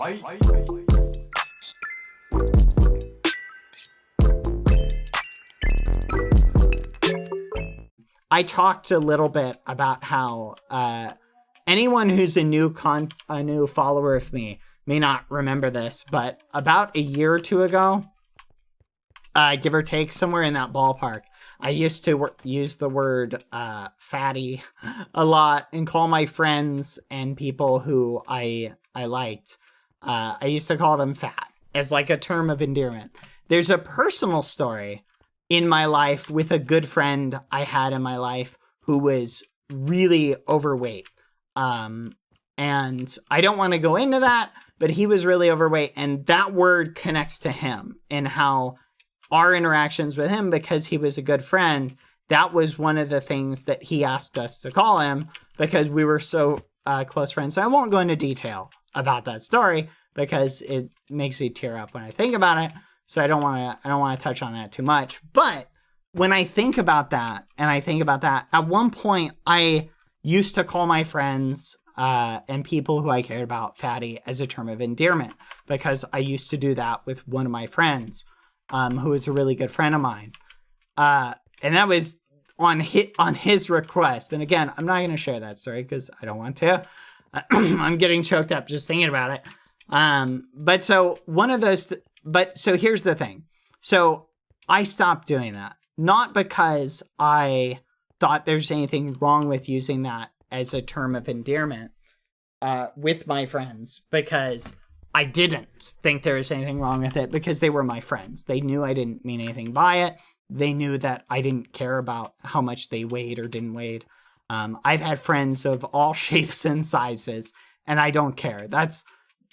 I talked a little bit about how anyone who's a new follower of me may not remember this, but about a year or two ago, give or take, somewhere in that ballpark, I used to use the word fatty a lot and call my friends and people who I liked, I used to call them fat as like a term of endearment. There's a personal story in my life with a good friend I had in my life who was really overweight. And I don't want to go into that, but he was really overweight. And that word connects to him and how our interactions with him, because he was a good friend, that was one of the things that he asked us to call him because we were so close friends. So I won't go into detail about that story because it makes me tear up when I think about it. So I don't want to touch on that too much. But when I think about that, at one point I used to call my friends and people who I cared about fatty as a term of endearment because I used to do that with one of my friends who was a really good friend of mine. And that was on his request. And again, I'm not going to share that story because I don't want to. I'm getting choked up just thinking about it. So here's the thing. So I stopped doing that, not because I thought there's anything wrong with using that as a term of endearment with my friends, because I didn't think there was anything wrong with it because they were my friends. They knew I didn't mean anything by it. They knew that I didn't care about how much they weighed or didn't weigh. I've had friends of all shapes and sizes, and I don't care. That's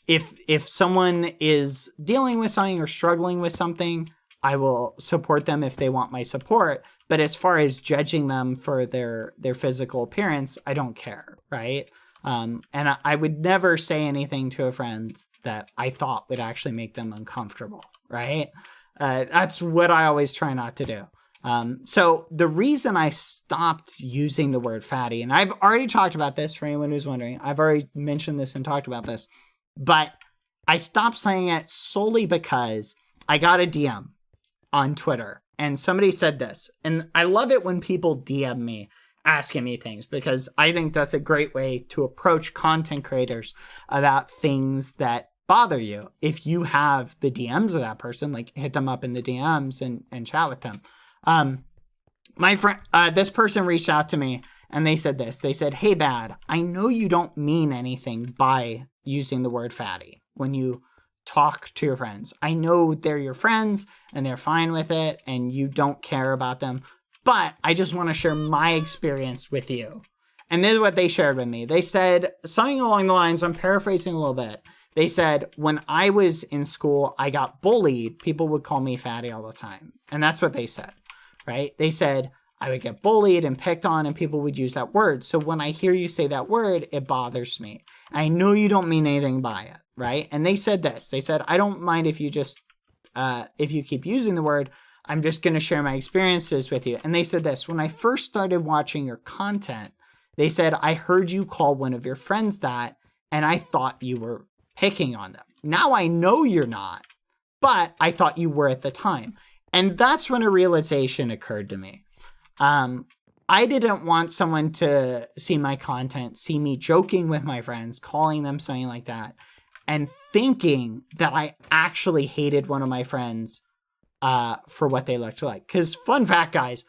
if someone is dealing with something or struggling with something, I will support them if they want my support. But as far as judging them for their physical appearance, I don't care, right? And I would never say anything to a friend that I thought would actually make them uncomfortable, right? That's what I always try not to do. So the reason I stopped using the word fatty, and I've already talked about this for anyone who's wondering, I've already mentioned this and talked about this, but I stopped saying it solely because I got a DM on Twitter and somebody said this, and I love it when people DM me asking me things because I think that's a great way to approach content creators about things that bother you. If you have the DMs of that person, like hit them up in the DMs and chat with them. My friend, this person reached out to me and they said this. They said, "Hey, Bad, I know you don't mean anything by using the word fatty when you talk to your friends. I know they're your friends and they're fine with it and you don't care about them, but I just want to share my experience with you." And this is what they shared with me. They said something along the lines, I'm paraphrasing a little bit. They said, when I was in school, I got bullied. People would call me fatty all the time. And that's what they said, right? They said, I would get bullied and picked on and people would use that word. So when I hear you say that word, it bothers me. I know you don't mean anything by it, right? And they said this. They said, I don't mind if you just, if you keep using the word, I'm just going to share my experiences with you. And they said this, when I first started watching your content, they said, I heard you call one of your friends that, and I thought you were picking on them. Now I know you're not, but I thought you were at the time. And that's when a realization occurred to me. I didn't want someone to see my content, see me joking with my friends, calling them something like that, and thinking that I actually hated one of my friends for what they looked like. Because fun fact, guys,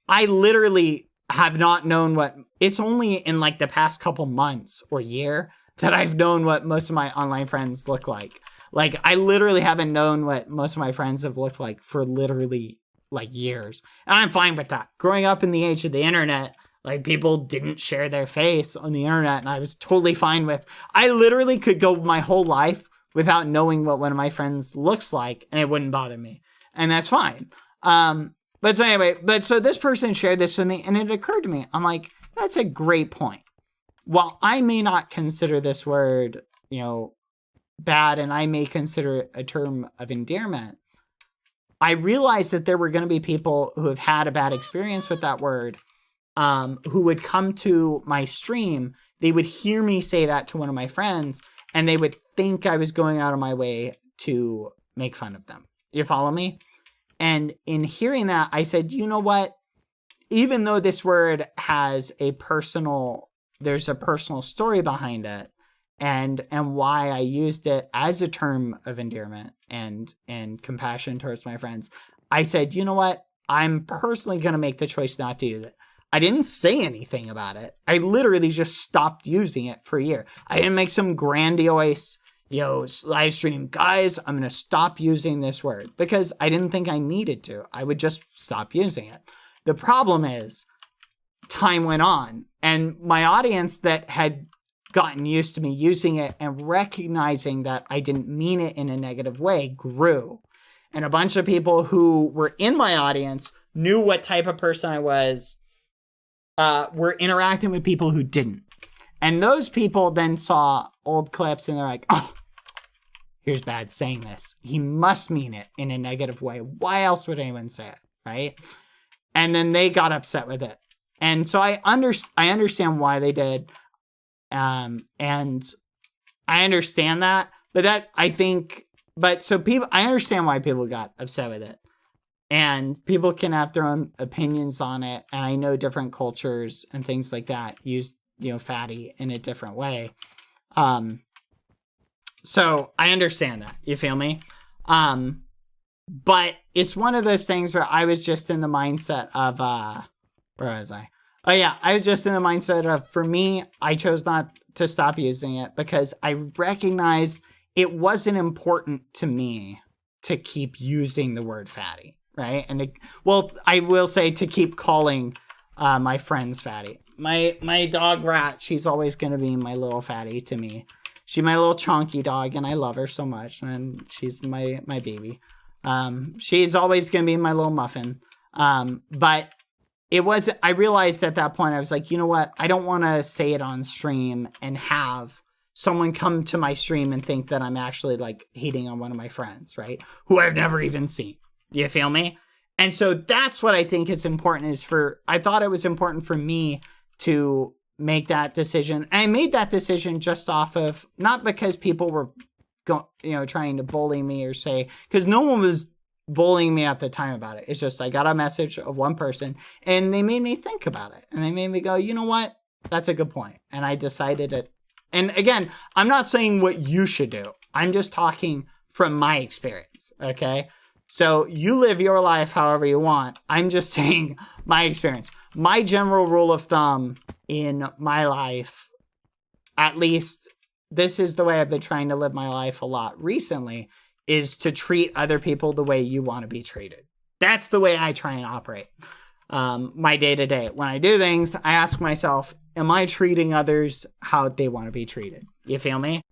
I literally have not known what, it's only in like the past couple months or year that I've known what most of my online friends look like. Like, I literally haven't known what most of my friends have looked like for literally like years. And I'm fine with that. Growing up in the age of the internet, like, people didn't share their face on the internet, and I was totally fine with, I literally could go my whole life without knowing what one of my friends looks like, and it wouldn't bother me. And that's fine. So this person shared this with me, and it occurred to me, I'm like, that's a great point. While I may not consider this word, bad, and I may consider it a term of endearment, I realized that there were going to be people who have had a bad experience with that word, who would come to my stream. They would hear me say that to one of my friends, and they would think I was going out of my way to make fun of them. You follow me? And in hearing that, I said, you know what? Even though this word has there's a personal story behind it, and why I used it as a term of endearment and compassion towards my friends, I said, you know what? I'm personally going to make the choice not to use it. I didn't say anything about it. I literally just stopped using it for a year. I didn't make some grandiose, live stream. Guys, I'm going to stop using this word, because I didn't think I needed to. I would just stop using it. The problem is, time went on, and my audience that had gotten used to me using it and recognizing that I didn't mean it in a negative way grew. And a bunch of people who were in my audience knew what type of person I was, were interacting with people who didn't. And those people then saw old clips and they're like, oh, here's Bad saying this. He must mean it in a negative way. Why else would anyone say it, right? And then they got upset with it. And so I understand why they did. And I understand that, I understand why people got upset with it, and people can have their own opinions on it. And I know different cultures and things like that use, fatty in a different way. So I understand that, you feel me? But it's one of those things where I was just in the mindset of, where was I? Oh yeah, I was just in the mindset of, for me, I chose not to stop using it because I recognized it wasn't important to me to keep using the word fatty, right? And I will say to keep calling my friends fatty. My dog Rat, she's always going to be my little fatty to me. She's my little chonky dog, and I love her so much, and she's my baby. She's always going to be my little muffin. But I realized at that point, I was like, you know what? I don't want to say it on stream and have someone come to my stream and think that I'm actually like hating on one of my friends, right? Who I've never even seen. You feel me? And so that's what I think is important I thought it was important for me to make that decision. And I made that decision just off of, not because people were trying to bully me or say, because no one was bullying me at the time about it. It's just I got a message of one person and they made me think about it. And they made me go, you know what? That's a good point. And I decided it. And again, I'm not saying what you should do. I'm just talking from my experience. Okay. So you live your life however you want. I'm just saying my experience. My general rule of thumb in my life, at least this is the way I've been trying to live my life a lot recently, is to treat other people the way you want to be treated. That's the way I try and operate my day-to-day. When I do things, I ask myself, am I treating others how they want to be treated? You feel me?